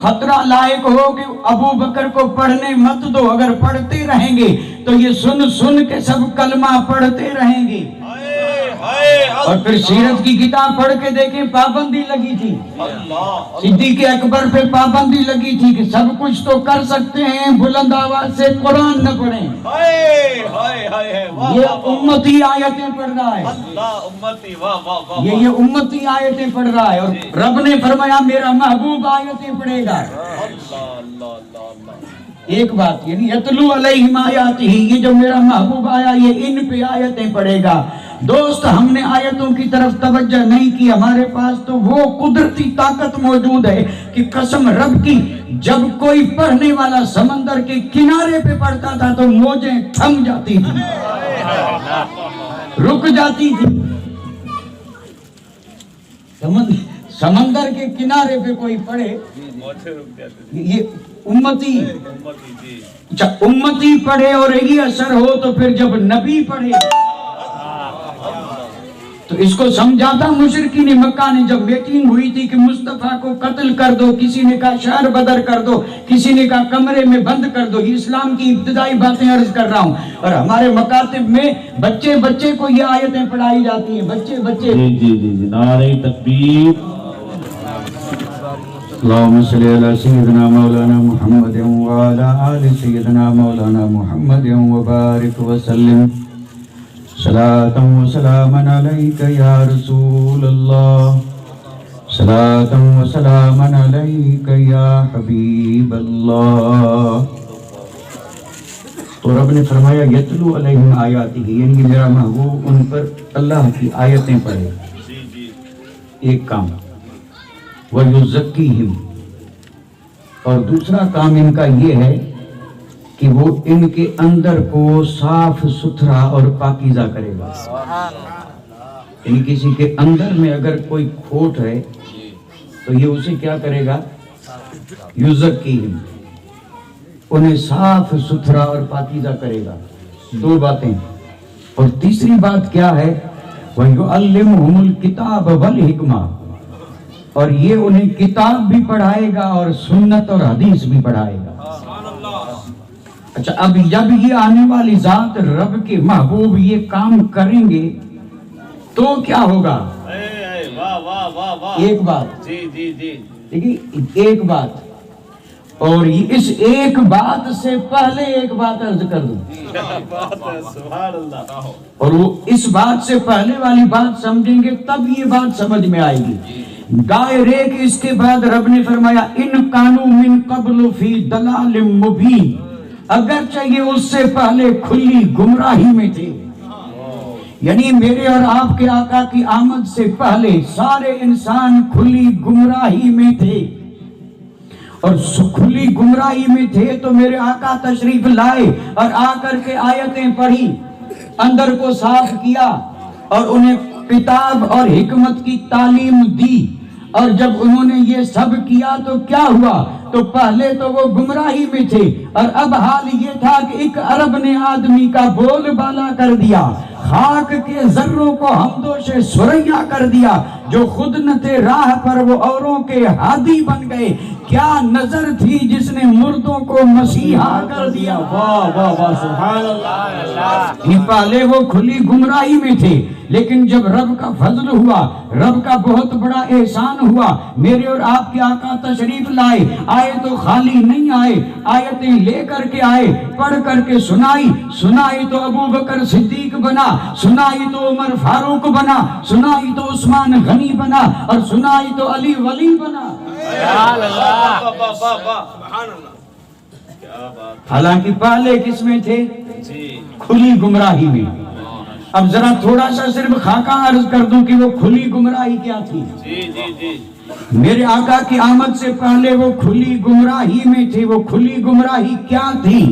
خطرہ لائق ہو کہ ابو بکر کو پڑھنے مت دو، اگر پڑھتے رہیں گے تو یہ سن سن کے سب کلمہ پڑھتے رہیں گے۔ اور پھر سیرت کی کتاب پڑھ کے دیکھیں، پابندی لگی تھی، صدیق اکبر پہ پابندی لگی تھی کہ سب کچھ تو کر سکتے ہیں، بلند آواز سے قرآن نہ پڑھیں۔ یہ امتی آیتیں پڑھ رہا ہے، یہ امتی آیتیں پڑھ رہا ہے، اور رب نے فرمایا میرا محبوب آیتیں پڑھے گا۔ ایک بات یعنی یتلو علیہم آیاتہ، یہ جو میرا محبوب آیا یہ ان پہ آیتیں پڑھے گا۔ دوست ہم نے آیتوں کی طرف توجہ نہیں کی، ہمارے پاس تو وہ قدرتی طاقت موجود ہے کہ قسم رب کی جب کوئی پڑھنے والا سمندر کے کنارے پہ پڑھتا تھا تو موجیں تھم جاتی تھی، رک جاتی تھی۔ سمندر کے کنارے پہ کوئی پڑھے، یہ امتی اچھا امتی پڑھے اور یہ اثر ہو تو پھر جب نبی پڑھے تو اس کو سمجھاتا مشرکین مکہ نے جب میٹنگ ہوئی تھی کہ مصطفیٰ کو قتل کر دو، کسی نے کہا شہر بدر کر دو، کسی نے کہا کمرے میں بند کر دو۔ یہ اسلام کی ابتدائی باتیں عرض کر رہا ہوں، اور ہمارے مکاتب میں بچے بچے کو یہ آیتیں پڑھائی جاتی ہیں، بچے بچے۔ جی نعرہ تکبیر، اللہم صلی علی سیدنا مولانا محمد وعلی آل سیدنا مولانا محمد وبارک وسلم، صلاة و سلاما علیک یا رسول اللہ، صلاة و سلاما علیک یا حبیب اللہ۔ تو رب نے فرمایا یتلو علیہم آیاتہ، یعنی میرا محبوب ان پر اللہ کی آیتیں پڑھے، ایک کام۔ وَيُزَكِّيهِمْ، اور دوسرا کام ان کا یہ ہے کہ وہ ان کے اندر کو صاف ستھرا اور پاکیزہ کرے گا۔ یعنی کسی کے اندر میں اگر کوئی کھوٹ ہے تو یہ اسے کیا کرے گا؟ یُزَكِّيهِمْ، انہیں صاف ستھرا اور پاکیزہ کرے گا۔ دو باتیں، اور تیسری بات کیا ہے؟ وَيُعَلِّمُهُمُ الْكِتَابَ وَالْحِكْمَةَ، اور یہ انہیں کتاب بھی پڑھائے گا اور سنت اور حدیث بھی پڑھائے گا۔ اچھا، اب جب یہ آنے والی ذات رب کے محبوب یہ کام کریں گے تو کیا ہوگا؟ ایک بات، دیکھیے ایک بات، اور اس ایک بات سے پہلے ایک بات عرض کر دوں، اور وہ اس بات سے پہلے والی بات سمجھیں گے تب یہ بات سمجھ میں آئے گی۔ ڈائریکٹ اس کے بعد رب نے فرمایا ان کانوا من قبل فی ضلال مبین، اگرچہ یہ اس سے پہلے کھلی گمراہی میں تھے۔ یعنی میرے اور آپ کے آقا کی آمد سے پہلے سارے انسان کھلی گمراہی میں تھے، اور کھلی گمراہی میں تھے تو میرے آقا تشریف لائے اور آ کر کے آیتیں پڑھی، اندر کو صاف کیا اور انہیں کتاب اور حکمت کی تعلیم دی۔ اور جب انہوں نے یہ سب کیا تو کیا ہوا؟ تو پہلے تو وہ گمراہی میں تھے، اور اب حال یہ تھا کہ ایک عرب نے آدمی کا بول بالا کر دیا، خاک کے ذروں کو حمدوش سریا کر دیا، جو خود نہ تھے راہ پر وہ اوروں کے ہادی بن گئے۔ کیا نظر تھی جس نے مردوں کو مسیحا کر دیا؟ واہ واہ واہ، سبحان اللہ۔ پہلے وہ کھلی گمراہی میں تھے، لیکن جب رب کا فضل ہوا، رب کا بہت بڑا احسان ہوا، میرے اور آپ کے آقا تشریف لائے، آئے تو خالی نہیں آئے، آیتیں لے کر کے آئے، پڑھ کر کے سنائی تو ابو بکر صدیق بنا، سنائی تو عمر فاروق بنا، سنائی تو عثمان غنی بنا، اور سنائی تو علی ولی بنا۔ حالانکہ پہلے کس میں تھے؟ کھلی گمراہی میں۔ اب ذرا تھوڑا سا صرف خاکہ عرض کر دوں کہ وہ کھلی گمراہی کیا تھی۔ میرے آقا کی آمد سے پہلے وہ کھلی گمراہی میں تھے۔ وہ کھلی گمراہی کیا تھی؟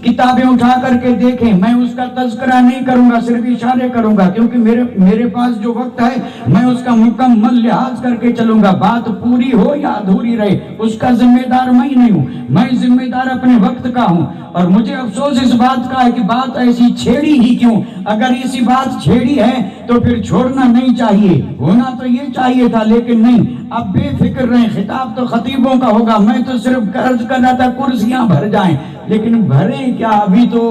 کتابیں اٹھا کر کے دیکھیں، میں اس کا تذکرہ نہیں کروں گا، صرف اشارے کروں گا، کیونکہ میرے پاس جو وقت ہے میں اس کا مکمل لحاظ کر کے چلوں گا، بات پوری ہو یا ادھوری رہے اس کا ذمہ دار میں نہیں ہوں، میں ذمہ دار اپنے وقت کا ہوں۔ اور مجھے افسوس اس بات کا ہے کہ بات ایسی چھیڑی ہی کیوں؟ اگر ایسی بات چھیڑی ہے تو پھر چھوڑنا نہیں چاہیے، ہونا تو یہ چاہیے تھا لیکن نہیں، اب بے فکر رہیں، خطاب تو خطیبوں کا ہوگا، میں تو صرف عرض کر رہا تھا کرسیاں بھر جائیں، لیکن بھریں کیا، ابھی تو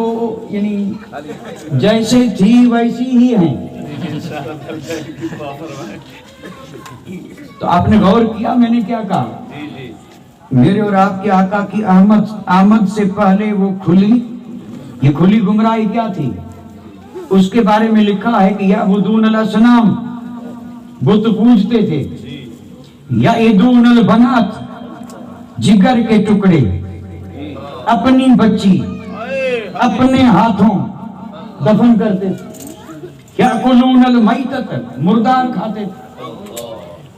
یعنی جیسے تھی ویسی ہی ہیں۔ تو آپ نے غور کیا میں نے کیا کہا؟ میرے اور آپ کے آقا کی آمد سے پہلے وہ یہ کھلی گمراہی کیا تھی؟ اس کے بارے میں لکھا ہے کہ یعبدون الاصنام، بت پوجتے تھے، یعدون البنات، جگر کے ٹکڑے، اپنی بچی اپنے ہاتھوں دفن کرتے تھے، یاکلون المیتۃ، مردار کھاتے تھے،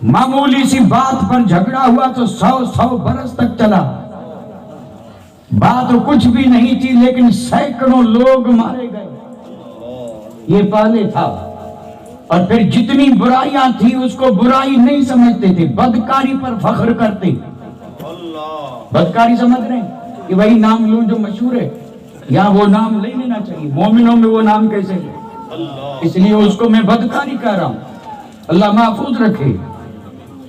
معمولی سی بات پر جھگڑا ہوا تو 100 برس تک چلا، بات کچھ بھی نہیں تھی لیکن سینکڑوں لوگ مارے گئے، یہ پہلے تھا۔ اور پھر جتنی برائیاں تھی اس کو برائی نہیں سمجھتے تھے، بدکاری پر فخر کرتے۔ بدکاری سمجھ رہے ہیں کہ وہی نام لوں جو مشہور ہے، یا وہ نام نہیں لینا چاہیے، مومنوں میں وہ نام کیسے لے، اس لیے اس کو میں بدکاری کہہ رہا ہوں، اللہ محفوظ رکھے،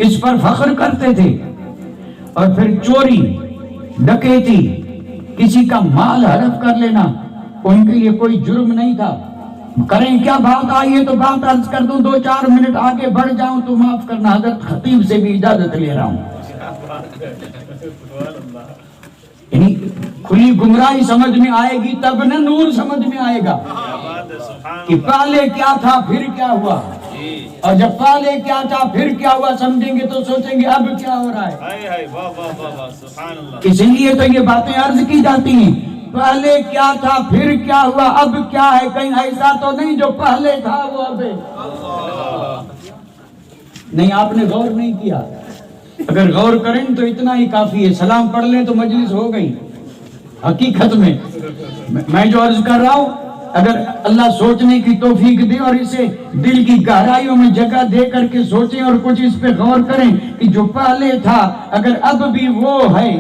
اس پر فخر کرتے تھے۔ اور پھر چوری، ڈکیتی، کسی کا مال ہڑپ کر لینا ان کے لیے کوئی جرم نہیں تھا۔ کریں کیا، بات آئی ہے تو بات عرض کر دوں، 2-4 منٹ آگے بڑھ جاؤں تو معاف کرنا، حضرت خطیب سے بھی اجازت لے رہا ہوں۔ یعنی کھلی گمراہی سمجھ میں آئے گی تب نہ نور سمجھ میں آئے گا کہ پہلے کیا تھا پھر کیا ہوا، اور جب پہلے کیا تھا پھر کیا ہوا سمجھیں گے تو سوچیں گے اب کیا ہو رہا ہے۔ اس لیے تو یہ باتیں عرض کی جاتی ہیں، پہلے کیا تھا پھر کیا ہوا اب کیا ہے، کہیں ایسا تو نہیں جو پہلے تھا وہ اب ہے۔ نہیں، آپ نے غور نہیں کیا، اگر غور کریں تو اتنا ہی کافی ہے، سلام پڑھ لیں تو مجلس ہو گئی۔ حقیقت میں جو عرض کر رہا ہوں، اگر اللہ سوچنے کی توفیق دے اور اسے دل کی گہرائیوں میں جگہ دے کر کے سوچیں اور کچھ اس پہ غور کریں کہ جو پہلے تھا اگر اب بھی وہ ہے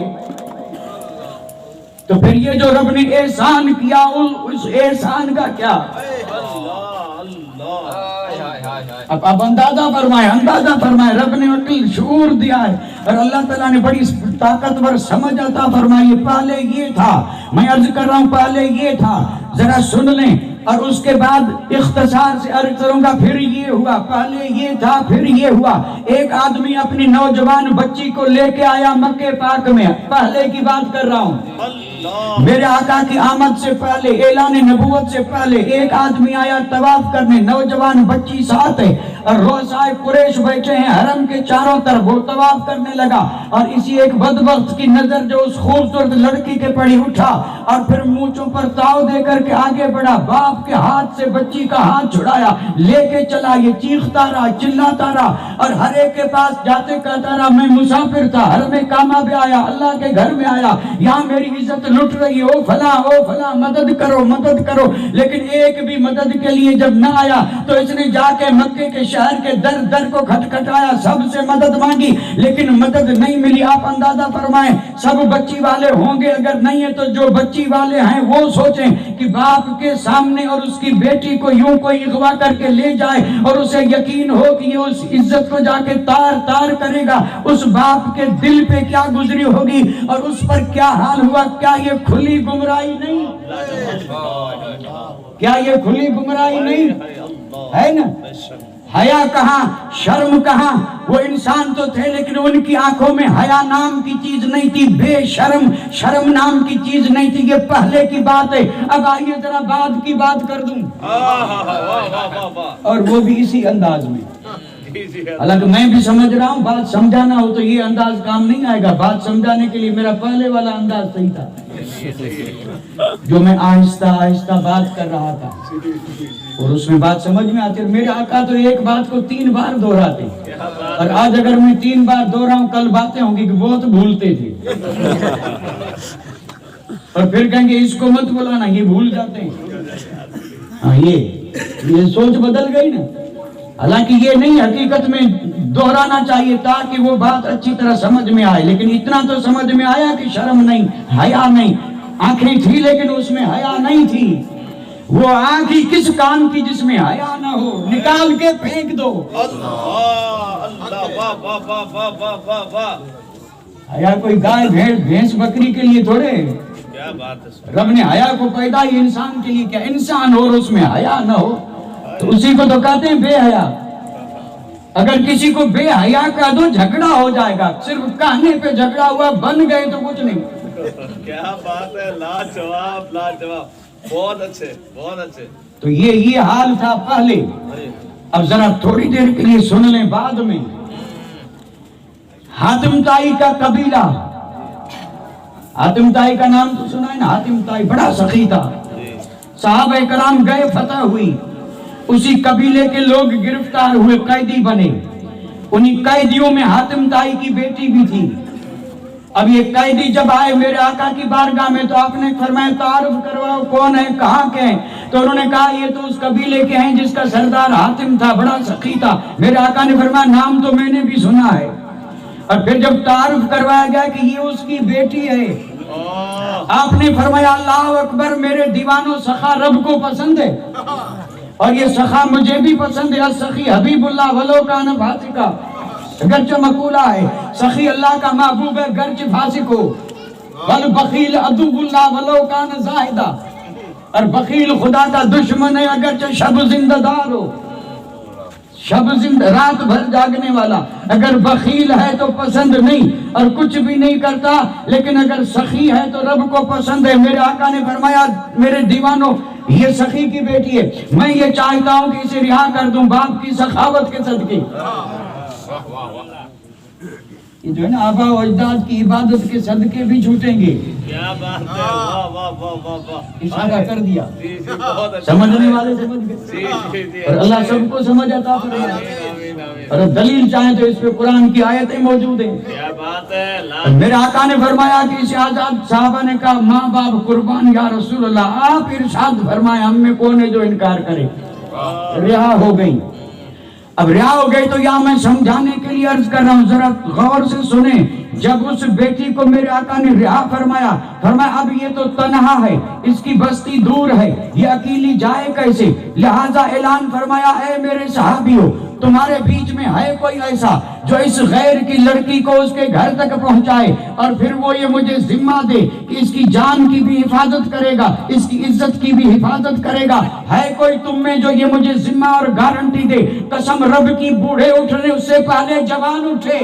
تو پھر یہ جو رب نے احسان کیا اس احسان کا کیا؟ اب اندازہ فرمائے رب نے عقل شعور دیا ہے اور اللہ تعالیٰ نے بڑی طاقتور سمجھ عطا فرمائی۔ پہلے یہ تھا، میں عرض کر رہا ہوں پہلے یہ تھا، ذرا سن لیں اور اس کے بعد اختصار سے عرض کروں گا۔ پھر یہ ہوا، پہلے یہ تھا پھر یہ ہوا۔ ایک آدمی اپنی نوجوان بچی کو لے کے آیا مکہ پاک میں، پہلے کی بات کر رہا ہوں، میرے آقا کی آمد سے پہلے، اعلان نبوت سے پہلے ایک آدمی آیا طواف کرنے، نوجوان بچی ساتھ ہے اور رؤسائے قریش بیٹھے ہیں حرم کے چاروں طرف، وہ طواف کرنے لگا اور اسی ایک بدبخت کی نظر جو اس خوبصورت لڑکی کے پڑی اٹھا اور پھر مونچھوں پر تاؤ دے کر کے آگے بڑھا، باپ کے ہاتھ سے بچی کا ہاتھ چھڑایا، لے کے چلا، یہ چیختا رہا چلاتا رہا اور ہر ایک کے پاس جاتے کہتا رہا میں مسافر تھا، حرم کعبہ میں آیا، اللہ کے گھر میں آیا، یہاں میری عزت لٹ رہی ہے، او فلاں مدد کرو، لیکن ایک بھی مدد کے لیے جب نہ آیا تو اس نے جا کے مکے کے شہر کے در کو کھٹکھٹایا، سب سے مدد مانگی لیکن مدد نہیں ملی۔ آپ اندازہ فرمائیں سب بچی والے ہوں گے، اگر نہیں ہے تو جو بچی والے ہیں وہ سوچیں کہ باپ کے سامنے اور اس کی بیٹی کو یوں کوئی اغوا کر کے لے جائے اور اسے یقین ہو کہ یہ اس عزت کو جا کے تار کرے گا، اس باپ کے دل پہ کیا گزری ہوگی اور اس پر کیا حال ہوا۔ کیا یہ کھلی گمراہی نہیں؟ کیا یہ کھلی گمراہی نہیں ہے نا؟ حیا کہاں، شرم کہاں؟ وہ انسان تو تھے لیکن ان کی آنکھوں میں حیا نام کی چیز نہیں تھی، بے شرم نام کی چیز نہیں تھی۔ یہ پہلے کی بات ہے۔ اب آئیے ذرا بعد کی بات کر دوں، اور وہ بھی اسی انداز میں۔ حالانکہ میں بھی سمجھ رہا ہوں بات سمجھانا ہو تو یہ انداز کام نہیں آئے گا، بات سمجھانے کے لیے میرا پہلے والا انداز صحیح تھا جو میں آہستہ بات کر رہا تھا اور اس میں بات سمجھ میں آتی ہے۔ میرے آقا تو ایک بات کو 3 بار دہراتے، اور آج اگر میں 3 بار دہراؤں کل باتیں ہوں گی کہ بہت بھولتے تھے اور پھر کہیں گے اس کو مت بلانا، یہ بھول جاتے ہیں۔ ہاں، یہ سوچ بدل گئی نا۔ حالانکہ یہ نہیں، حقیقت میں دہرانا چاہیے تاکہ وہ بات اچھی طرح سمجھ میں آئے، لیکن اتنا تو سمجھ میں آیا کہ شرم نہیں، حیا نہیں، آنکھیں تھی لیکن اس میں حیا نہیں تھی۔ वो आंख ही किस काम की जिसमें हया ना हो, निकाल के फेंक दो। अल्लाह, वाह वाह वाह वाह वाह वाह वाह, हया कोई गाय भैंस बकरी के लिए थोड़े, क्या बात है। रब ने हया को पैदा ही इंसान के लिए, क्या इंसान हो और उसमें हया ना हो तो उसी को तो कहते हैं बेहया। अगर किसी को बेहया कह दो झगड़ा हो जाएगा, सिर्फ कहने पे झगड़ा हुआ, बन गए तो कुछ नहीं। क्या बात है, लाजवाब लाजवाब, बहुत अच्छे बहुत अच्छे। तो ये हाल था पहले। अब जरा थोड़ी देर के लिए सुन लें बाद में। हातिम ताई का कबीला, हातिम ताई का नाम तो सुना है ना, हातिम ताई बड़ा सखी था, सहाबा कराम गए, फतह हुई, उसी कबीले के लोग गिरफ्तार हुए, कैदी बने, उन्हीं कैदियों में हातिम ताई की बेटी भी थी। अब ये कैदी जब आए मेरे आका की बारगाह में तो आपने फरमाया तारुफ करवाओ कौन है, कहाँ के हैं? तो उन्होंने कहा ये तो उस कबीले के हैं जिसका सरदार हातिम था, बड़ा सखी था। मेरे आका ने फरमाया नाम तो मैंने भी सुना है। और फिर जब तारुफ करवाया गया कि ये उसकी बेटी है, आपने फरमाया अल्लाह अकबर, मेरे दीवानों सखा रब को पसंद है और ये सखा मुझे भी पसंद है। सखी हबीबुल्लाह वलो कान फासिका, गर्च मकूला है, सखी अल्लाह का महबूब है गर्च फासिक हो। वल बखील अदुबुल्लाह वलो कान जाहिदा, और बखील खुदा का दुश्मन है अगर शब जिंदादार हो, शब जिंदा रात भर जागने वाला। अगर बखील है तो पसंद नहीं और कुछ भी नहीं करता, लेकिन अगर सखी है तो रब को पसंद है। मेरे आका ने फरमाया मेरे दीवानों, ये सखी की बेटी है, मैं ये चाहता हूं कि इसे रिहा कर दूं बाप की सखावत के सदके। ये जो है ना आबा और अजदाद की इबादत के सदके भी छूटेंगे। क्या बात है, वाह वाह वाह वाह वाह, इशारा कर दिया, जी जी, बहुत अच्छा। समझने वाले समझ गए, जी जी जी, और अल्लाह सबको समझ आता फरमाए। आमीन आमीन, और दलील चाहे तो इस पे कुरान की आयतें मौजूद हैं। क्या बात है। और मेरे आका ने फरमाया कि इसे आजाद साहबा ने कहा माँ बाप कुर्बान या रसूल अल्लाह, आप इरशाद फरमाए हम में कौन है जो इनकार करे। रिहा हो गई। अब रिहा हो गई तो यहाँ मैं समझाने के लिए अर्ज कर रहा हूँ, जरा गौर से सुने। जब उस बेटी को मेरे आका ने रिहा फरमाया, फरमाया अब ये तो तन्हा है, इसकी बस्ती दूर है, ये अकेली जाए कैसे? लिहाजा ऐलान फरमाया ऐ मेरे सहाबियों, तुम्हारे बीच में है कोई ऐसा जो इस गैर की लड़की को उसके घर तक पहुंचाए और फिर वो ये मुझे जिम्मा दे कि इसकी जान की भी हिफाजत करेगा, इसकी इज्जत की भी हिफाजत करेगा? है कोई तुम में जो ये मुझे जिम्मा और गारंटी दे? कसम रब की, बूढ़े उठने उससे पहले जवान उठे।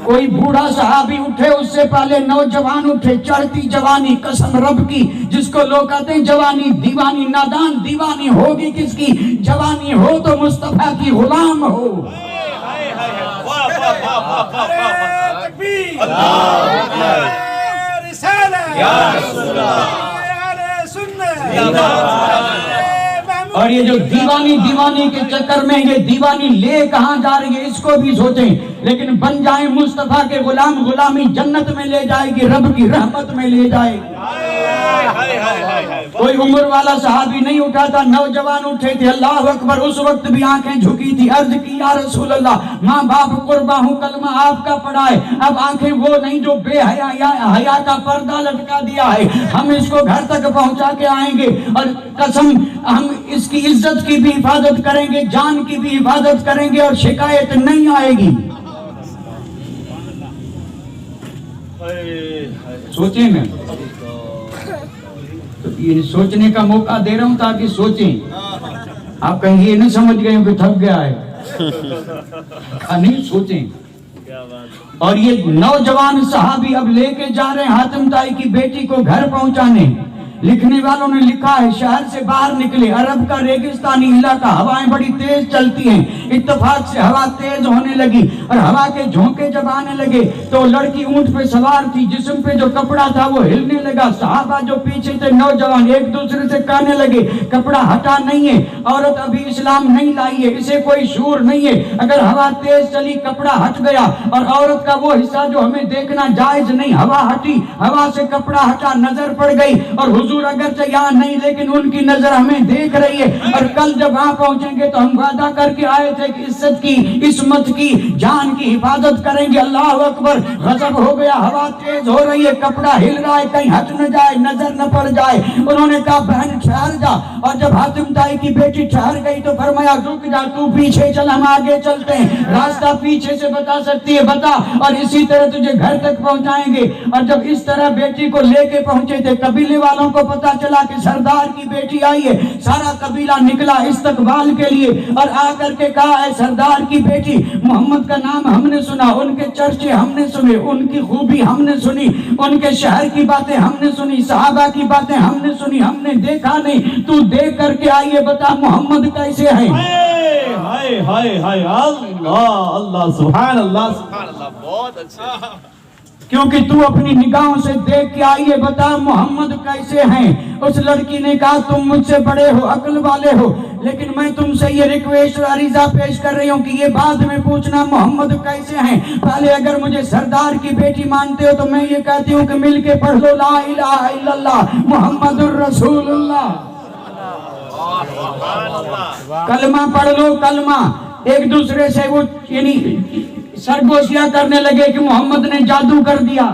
कोई बूढ़ा सहाबी उठे उससे पहले नौजवान उठे, चढ़ती जवानी, कसम रब की, जिसको लोग कहते हैं जवानी दीवानी, नादान दीवानी होगी किसकी? जवानी हो तो मुस्तफा की गुलाम हो। और ये जो दीवानी के चक्कर में ये दीवानी ले कहां जा रही है इसको भी सोचें, लेकिन बन जाए मुस्तफा के गुलाम, गुलामी जन्नत में ले जाएगी, रब की रहमत में ले जाएगी। कोई उम्र वाला सहाबी नहीं उठा था, नौजवान उठे थे। अल्लाह अकबर, उस वक्त भी आंखें झुकी थी, अर्ज की या रसूल अल्लाह, माँ बाप कुर्बा हूँ, कलमा आपका पढ़ा है। अब आंखें वो नहीं जो बेहया या हया का पर्दा लटका दिया है, हम इसको घर तक पहुंचा के आएंगे और कसम हम इसकी इज्जत की भी हिफाजत करेंगे, जान की भी हिफाजत करेंगे और शिकायत नहीं आएगी। सोचें, मैं तो ये सोचने का मौका दे रहा हूं ताकि सोचें। आप कहीं ये नहीं समझ गए कि थक गया है, नहीं, सोचें। और ये नौजवान सहाबी अब लेके जा रहे हैं हातिम ताई की बेटी को घर पहुंचाने। लिखने वालों ने लिखा है शहर से बाहर निकले, अरब का रेगिस्तानी इलाका, हवाएं बड़ी तेज चलती हैं। इत्तेफाक से हवा तेज होने लगी और हवा के झोंके जब आने लगे तो लड़की ऊंट पे सवार थी, जिस्म पे जो कपड़ा था वो हिलने लगा। सहाबा जो पीछे थे नौजवान एक दूसरे से कहने लगे कपड़ा हटा नहीं है, औरत अभी इस्लाम नहीं लाई है, इसे कोई शूर नहीं है। अगर हवा तेज चली, कपड़ा हट गया और औरत का वो हिस्सा जो हमें देखना जायज नहीं, हवा हटी, हवा से कपड़ा हटा, नजर पड़ गई और हुजूर अगरचे यहाँ नहीं, लेकिन उनकी नजर हमें देख रही है, और कल जब वहां पहुंचेंगे तो हम वादा करके आए थे कि इज्जत की, इस्मत की, जान की हिफाजत करेंगे। अल्लाह अकबर। गजब हो गया, हवा तेज हो रही है, कपड़ा हिल रहा है, कहीं हट न जाए, नजर न पड़ जाए। उन्होंने कहा बहन ठहर जा, और जब हातिम ताई की बेटी ठहर गई तो फरमाया रुक जा, तू पीछे चल, हम आगे चलते हैं, रास्ता पीछे से बता सकती है बता, और इसी तरह तुझे घर तक पहुंचाएंगे। और जब इस तरह बेटी को लेके पहुंचे थे, कबीले वालों को पता चला कि सरदार की बेटी आई है। सारा कबीला निकला इस्तकबाल के लिए, और आकर के कहा है सरदार की बेटी, मोहम्मद का नाम हमने सुना, उनके चर्चे हमने सुने, उनकी खूबी हमने सुनी, उनके शहर की बातें हमने सुनी, सहाबा की बातें हमने सुनी, हमने देखा नहीं, तू देख करके आई है, बता मोहम्मद कैसे है। हाय हाय हाय, अल्लाह अल्लाह, सुभान अल्लाह सुभान अल्लाह, बहुत अच्छा। क्योंकि तू अपनी निगाहों से देख के आई है, बता मोहम्मद कैसे हैं। उस लड़की ने कहा तुम मुझसे बड़े हो, अक्ल वाले हो, लेकिन मैं तुमसे ये रिक्वेस्ट अरीजा पेश कर रही हूँ कि ये बाद में पूछना मोहम्मद कैसे हैं। पहले अगर मुझे सरदार की बेटी मानते हो तो मैं ये कहती हूँ कि मिल के पढ़ लो ला इलाहा इल्लल्लाह मुहम्मदुर रसूलुल्लाह। कलमा पढ़ लो, कलमा। एक दूसरे से वो यानी सरगोशियां करने लगे कि मोहम्मद ने जादू कर दिया।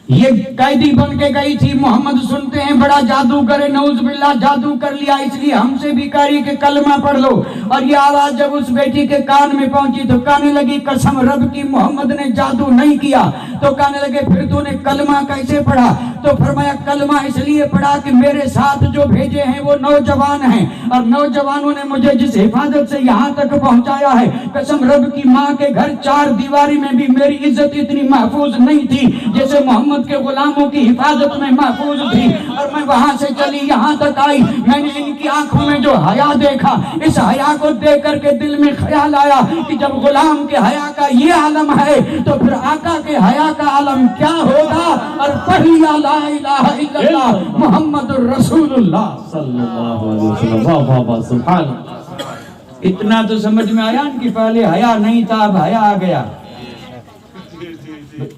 ये कैदी बन के गई थी, मोहम्मद सुनते हैं बड़ा जादू करे, नऊज बिल्लाह जादू कर लिया, इसलिए हमसे भी करी कि कलमा पढ़ लो। और ये आवाज जब उस बेटी के कान में पहुंची तो कहने लगी कसम रब की मोहम्मद ने जादू नहीं किया। तो कहने लगे फिर तूने कलमा कैसे पढ़ा? तो फरमाया कलमा इसलिए पढ़ा कि मेरे साथ जो भेजे हैं वो नौजवान हैं, और नौजवानों ने मुझे जिस हिफाजत से यहाँ तक पहुंचाया है, कसम रब की माँ के घर चार दीवारी में भी मेरी इज्जत इतनी महफूज नहीं थी जैसे मोहम्मद के गुलामों की हिफाजत में महफूज थी। और मैं वहां से चली यहाँ तक आई, मैंने इनकी आंखों में जो हया देखा, इस हया को देख करके दिल में ख्याल आया कि जब गुलाम के हया का ये आलम है तो फिर आका के हया का आलम क्या होगा। और पढ़ लिया ला इलाहा इल्लल्लाह मुहम्मदुर रसूलुल्लाह सल्लल्लाहु अलैहि वसल्लम। वाह वाह वाह, सुभान अल्लाह। इतना तो समझ में आया कि पहले हया नहीं था, अब हया आ गया।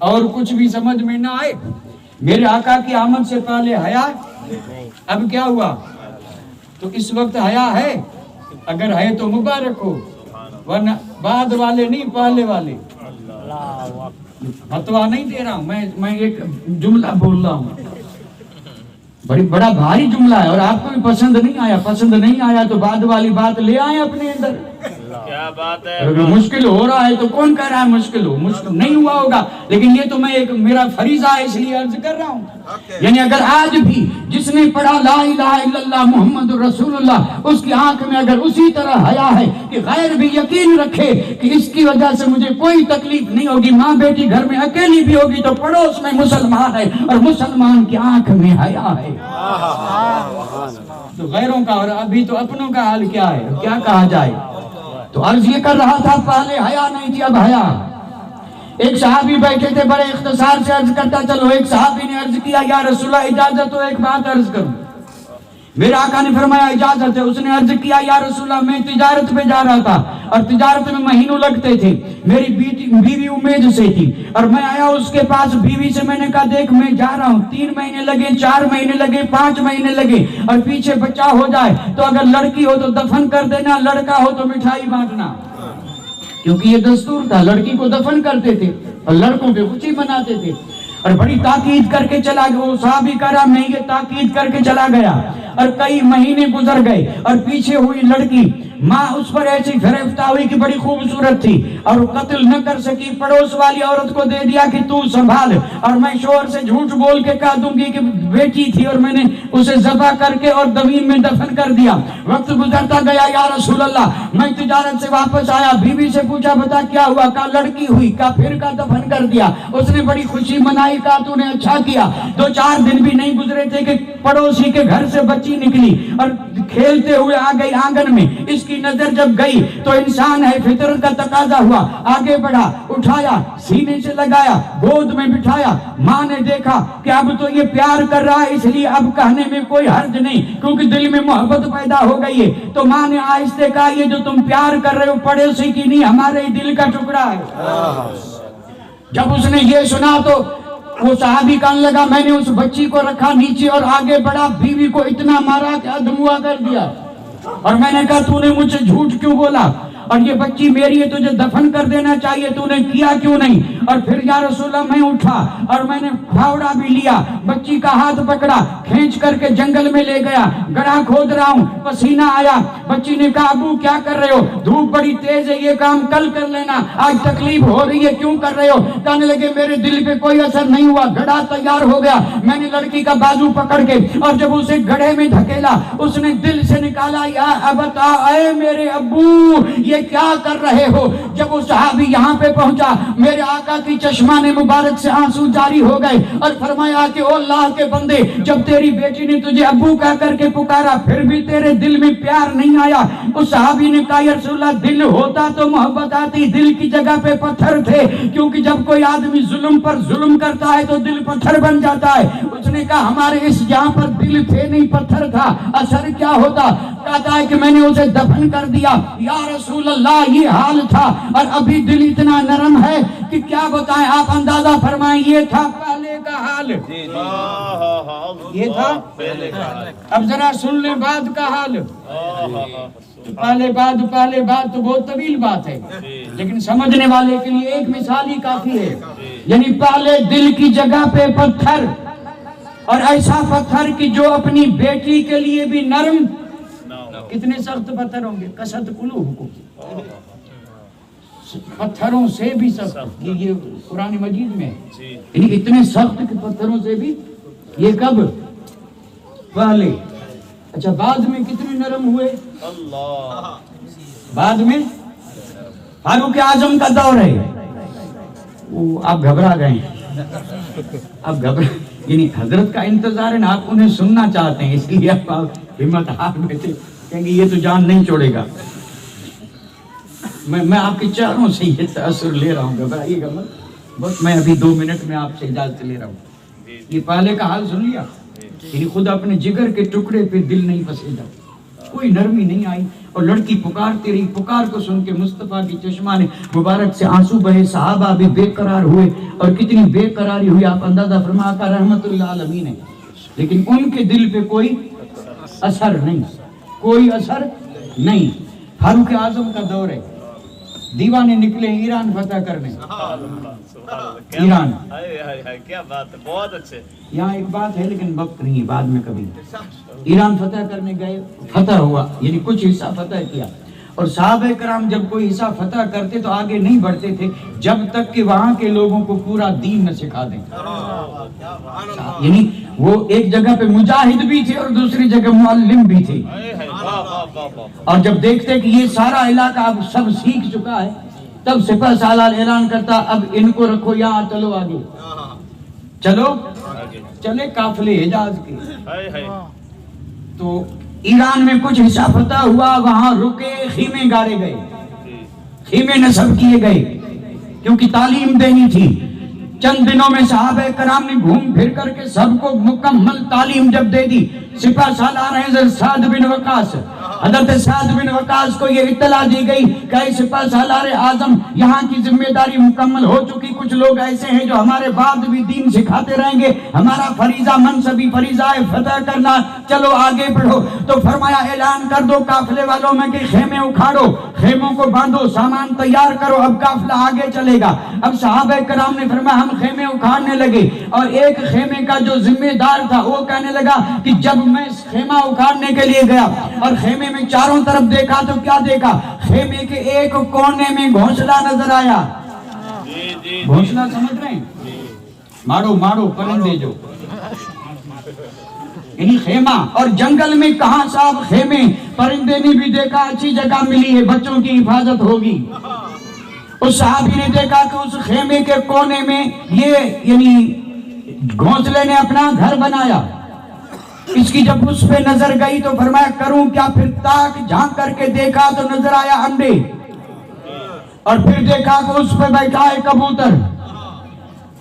और कुछ भी समझ में ना आए, मेरे आका की आमद से पहले हया, अब क्या हुआ? तो इस वक्त हया है, अगर है तो मुबारक हो, वरना बाद वाले नहीं पहले वाले। फतवा नहीं दे रहा हूं मैं एक जुमला बोल रहा हूं, बड़ा भारी जुमला है, और आपको भी पसंद नहीं आया तो बाद वाली बात ले आए अपने अंदर। क्या बात है। अगर मुश्किल हो रहा है तो कौन कह रहा है मुश्किल हो? मुश्किल नहीं हुआ होगा, लेकिन ये तो मैं एक मेरा फरीजा है इसलिए अर्ज कर रहा हूँ। यानी अगर आज भी जिसने पढ़ा ला इलाहा इल्लल्लाह मुहम्मदुर रसूलुल्लाह, उसकी आंख में अगर उसी तरह हया है कि गैर भी यकीन रखे कि इसकी वजह से मुझे कोई तकलीफ नहीं होगी, माँ बेटी घर में अकेली भी होगी तो पड़ोस में मुसलमान है और मुसलमान की आंख में हया है, तो गैरों का और अभी तो अपनों का हाल क्या है, क्या कहा जाए। तो अर्ज ये कर रहा था, पहले हया नहीं थी, अब हया। एक सहाबी बैठे थे, बड़े इख्तिसार से अर्ज करता चलो। एक सहाबी ने अर्ज किया या रसूलल्लाह इजाजत हो एक बात अर्ज करूं। मेरे आका ने फरमाया इजाजत है। उसने अर्ज किया या रसूलल्लाह मैं तिजारत पे जा रहा था और तिजारत में महीनों लगते थे, मेरी बीवी उम्मीद से थी और मैं आया उसके पास। बीवी से मैंने कहा देख मैं जा रहा हूँ, 3 महीने लगे, 4 महीने लगे, 5 महीने लगे और पीछे बच्चा हो जाए तो अगर लड़की हो तो दफन कर देना, लड़का हो तो मिठाई बांटना, क्योंकि ये दस्तूर था। लड़की को दफन करते थे और लड़कों पे खुशी मनाते थे। और बड़ी ताकीद करके चला गया वो साहबी, करा मैं ये ताकीद करके चला गया और कई महीने गुजर गए और पीछे हुई लड़की, माँ उस पर ऐसी गिरफ्तार हुई कि बड़ी खूबसूरत थी और कत्ल न कर सकी। पड़ोस वाली औरत को दे दिया कि तू संभाल, और मैं शोर से झूठ बोल के कह दूंगी कि बेटी थी और मैंने उसे ज़बह करके और जमीन में दफन कर दिया। वक्त गुजरता गया, या रसूल अल्लाह मैं तिजारत से वापस आया, बीवी से पूछा बता क्या हुआ? कहा लड़की हुई। कहा फिर का दफन कर दिया। उसने बड़ी खुशी मनाई, कहा तूने अच्छा किया। 2-4 दिन भी नहीं गुजरे थे कि पड़ोसी के घर से बच्ची निकली और खेलते हुए आ गई आंगन में। इसकी नजर जब गई तो इंसान है, फितरत का तकाजा हुआ, आगे बढ़ा, उठाया, सीने से लगाया, गोद में बिठाया। माँ ने देखा कि अब तो ये प्यार कर रहा है, इसलिए अब कहने में कोई हर्ज नहीं, क्योंकि दिल में मोहब्बत पैदा हो गई है। तो माँ ने आहिस्ते कहा ये जो तुम प्यार कर रहे हो पड़ोसी की नहीं, हमारे दिल का टुकड़ा है। जब उसने ये सुना तो वो सहाबी कहने लगा मैंने उस बच्ची को रखा नीचे और आगे बढ़ा, बीवी को इतना मारा कि अधमुआ कर दिया, और मैंने कहा तूने मुझसे झूठ क्यों बोला, और ये बच्ची मेरी है, तुझे दफन कर देना चाहिए, तूने किया क्यों नहीं। और फिर या रसूलल्लाह मैं उठा और मैंने फावड़ा भी लिया, बच्ची का हाथ पकड़ा, खींच करके जंगल में ले गया, गड्ढा खोद रहा हूँ, पसीना आया। बच्ची ने कहा अबू क्या कर रहे हो, धूप बड़ी तेज है, ये काम कल कर लेना, आज तकलीफ हो रही है, क्यों कर रहे हो। कहने लगे मेरे दिल पे कोई असर नहीं हुआ, गड्ढा तैयार हो गया। मैंने लड़की का बाजू पकड़ के और जब उसे गड्ढे में धकेला, उसने दिल से निकाला या अबता, ऐ मेरे अब्बू ये क्या कर रहे हो। जब वो सहाबी यहाँ पे पहुंचा, मेरे आका की चश्माने मुबारक से आंसू जारी हो गए और फरमाया कि ओ अल्लाह के बंदे, जब तेरी बेटी ने तुझे अब्बू कह करके पुकारा फिर भी तेरे दिल में प्यार नहीं आया। उस सहाबी ने कहा या रसूलल्लाह दिल होता तो मोहब्बत आती, दिल की जगह पे पत्थर थे, क्योंकि जब कोई आदमी जुल्म पर जुल्म करता है तो दिल पत्थर बन जाता है। उसने कहा हमारे इस जहां पर दिल थे नहीं पत्थर था, असर क्या होता। कहता है कि मैंने उसे दफन कर दिया। या रसूल अल्लाह ये हाल था और अभी दिल इतना नरम है कि क्या बताएं, आप अंदाजा फरमाएं। ये था पहले का हाल, ये था पहले का हाल। अब जरा सुन ले बाद का हाल। पहले बाद तो बहुत तवील बात है, लेकिन समझने वाले के लिए एक मिसाल ही काफी है। यानी पहले दिल की जगह पे पत्थर, और ऐसा पत्थर कि जो अपनी बेटी के लिए भी नरम। कितने सख्त पत्थर होंगे, कसत कुलूह को, पत्थरों से भी सख्त। ये कुरान मजीद में है, इतने सख्त के पत्थरों से भी। ये कब, पहले। अच्छा बाद में कितने नरम हुए, अल्लाह। बाद में फारूक आजम का दौर है। वो आप घबरा गए, अब घबरा, यानी हजरत का इंतजार है ना, आप उन्हें सुनना चाहते हैं, इसलिए आप हिम्मत हार बैठे, कहेंगे ये तो जान नहीं छोड़ेगा। मैं आपके चेहरों से ये तअस्सुर ले रहा हूँ, घबराइएगा मत, बस मैं अभी 2 मिनट में आपसे इजाजत ले रहा हूँ। ये पहले का हाल सुन लिया, यानी खुद अपने जिगर के टुकड़े पे दिल नहीं पसेगा, कोई नरमी नहीं आई, और लड़की पुकारती रही। पुकार को सुन के मुस्तफा की चश्मा ने मुबारक से आंसू बहे, सहाबा भी बेकरार हुए, और कितनी बेकरारी हुई आप अंदाजा फरमा का रहमतुल्लाह आलमीन है, लेकिन उनके दिल पे कोई असर नहीं, कोई असर नहीं। फारूक आजम का दौर है, दीवाने निकले ईरान फतह करने, ईरान। क्या बात है, बहुत अच्छे। यहाँ एक बात है लेकिन वक्त नहीं, बाद में कभी। ईरान फतह करने गए, फतह हुआ, यानी कुछ हिस्सा फतह किया, और साहबे कराम जब कोई हिस्सा फतह करते तो आगे नहीं बढ़ते थे जब तक कि वहां के लोगों को पूरा दीन न सिखा दें। यानी वो एक जगह पे मुजाहिद भी थे और दूसरी जगह मुअल्लिम भी थे, और जब देखते कि ये सारा इलाका अब सब सीख चुका है, तब सिपह सालार ऐलान करता अब इनको रखो यहाँ, चलो आगे, चलो चले काफिले हिजाज के। तो ईरान में कुछ हिस्सा फतह हुआ, वहां रुके, खीमे गाड़े गए, खीमे नस्ब किए गए, क्योंकि तालीम देनी थी। चंद दिनों में सहाबे कराम ने घूम फिर करके सबको मुकम्मल तालीम जब दे दी। सिपह सालार हैं साद बिन वकास, हजरत साद बिन वकास को ये इत्तला दी गई कि सिपह सालार आजम यहाँ की जिम्मेदारी मुकम्मल हो चुकी, कुछ लोग ऐसे हैं जो हमारे बाद भी दीन सिखाते रहेंगे, हमारा फरीजा मनसबी फरीजा है फतह करना, चलो आगे बढ़ो। तो फरमाया ऐलान कर दो काफिले वालों में कि खेमे उखाड़ो, खेमों को बांधो, सामान तैयार करो, अब काफिला आगे चलेगा। अब सहाबे कराम ने फरमाया हम खेमे उखाड़ने लगे, और एक खेमे का जो जिम्मेदार था वो कहने लगा कि जब मैं खेमा उखाड़ने के लिए गया और खेमे में चारों तरफ देखा तो क्या देखा, खेमे के एक कोने में घोंसला नजर आया। घोंसला समझ रहे हैं, मारो मारो परिंदे जो, यानी खेमा। और जंगल में कहां साहब खेमे, परिंदे ने भी देखा अच्छी जगह मिली है, बच्चों की हिफाजत होगी। उस सहाबी ने देखा कि उस खेमे के कोने में ये यानी घोंसले ने अपना घर बनाया। इसकी जब उस पे नजर गई तो फरमाया करूं क्या, फिर ताक झांक करके देखा तो नजर आया अंडे, और फिर देखा कि उस पे बैठा है कबूतर।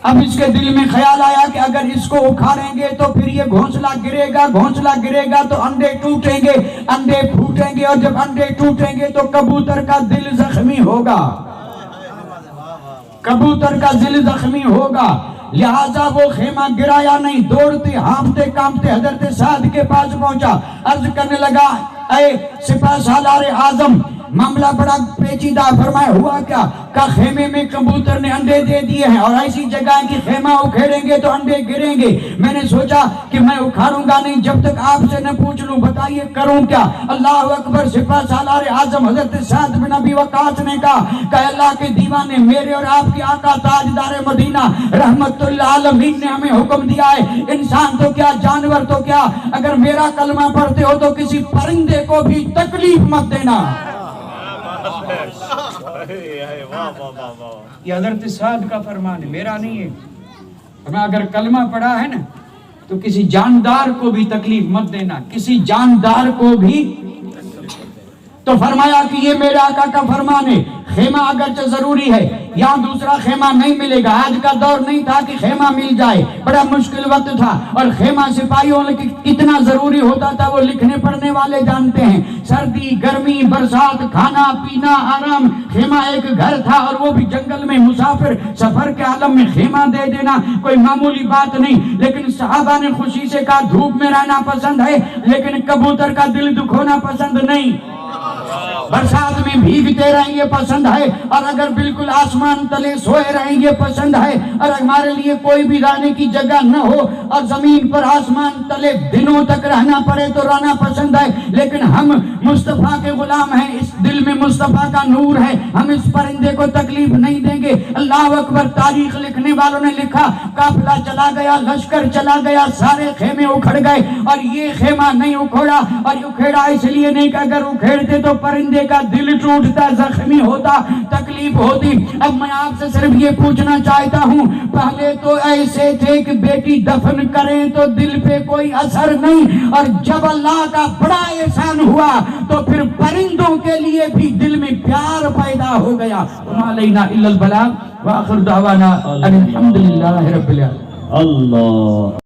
अब इसके दिल में ख्याल आया कि अगर इसको उखाड़ेंगे तो फिर ये घोंसला गिरेगा, घोंसला गिरेगा तो अंडे टूटेंगे, अंडे फूटेंगे, और जब अंडे टूटेंगे तो कबूतर का दिल जख्मी होगा, कबूतर का दिल जख्मी होगा। لہٰذا وہ خیمہ گرایا نہیں، دوڑتے ہانپتے کانپتے حضرت سعد کے پاس پہنچا، عرض کرنے لگا اے سپہ سالار اعظم معاملہ بڑا پیچیدہ، فرمایا ہوا کیا؟ کہ خیمے میں کبوتر نے انڈے دے دیے ہیں اور ایسی جگہ ہے کہ خیمہ اکھیڑیں گے تو انڈے گریں گے، میں نے سوچا کہ میں اکھاڑوں گا نہیں جب تک آپ سے نہ پوچھ لوں، بتائیے کروں کیا؟ اللہ اکبر، سپہ سالار اعظم حضرت سعد بن ابی وقاص نے کہا کہ اللہ کے دیوانے، میرے اور آپ کے آقا تاجدار مدینہ رحمت اللہ عالمین نے ہمیں حکم دیا ہے، انسان تو کیا جانور تو کیا، اگر میرا کلمہ پڑھتے ہو تو کسی پرندے کو بھی تکلیف مت دینا۔ یہ حضرت سعد کا فرمان ہے، میرا نہیں ہے۔ میں اگر کلمہ پڑھا ہے نا تو کسی جاندار کو بھی تکلیف مت دینا، کسی جاندار کو بھی۔ تو فرمایا کہ یہ میرے آقا کا فرمان ہے، خیمہ اگرچہ ضروری ہے، یہاں دوسرا خیمہ نہیں ملے گا، آج کا دور نہیں تھا کہ خیمہ مل جائے، بڑا مشکل وقت تھا، اور خیمہ سپاہیوں کتنا ضروری ہوتا تھا وہ لکھنے پڑھنے والے جانتے ہیں، سردی گرمی برسات کھانا پینا آرام، خیمہ ایک گھر تھا، اور وہ بھی جنگل میں مسافر سفر کے عالم میں خیمہ دے دینا کوئی معمولی بات نہیں۔ لیکن صحابہ نے خوشی سے کہا دھوپ میں رہنا پسند ہے لیکن کبوتر کا دل دکھونا پسند نہیں، برسات میں بھیگتے رہیں یہ پسند ہے، اور اگر بالکل آسمان تلے سوئے رہیں یہ پسند ہے، اور ہمارے لیے کوئی بھی رہنے کی جگہ نہ ہو اور زمین پر آسمان تلے دنوں تک رہنا پڑے تو رہنا پسند ہے، لیکن ہم مصطفیٰ کے غلام ہیں، اس دل میں مصطفیٰ کا نور ہے، ہم اس پرندے کو تکلیف نہیں دیں گے۔ اللہ اکبر، تاریخ لکھنے والوں نے لکھا قافلہ چلا گیا، لشکر چلا گیا، سارے خیمے اکھڑ گئے، اور یہ خیمہ نہیں اکھوڑا، اور اکھیڑا اس لیے نہیں کہ اگر اکھیڑتے تو پرندے کا دل ٹوٹتا، زخمی ہوتا، تکلیف ہوتی۔ اب میں آپ سے صرف یہ پوچھنا چاہتا ہوں، پہلے تو ایسے تھے کہ بیٹی دفن کریں تو دل پہ کوئی اثر نہیں، اور جب اللہ کا بڑا احسان ہوا تو پھر پرندوں کے لیے بھی دل میں پیار پیدا ہو گیا۔ وما علینا الا البلاغ، وآخر دعوانا ان الحمدللہ رب العالمین۔ اللہ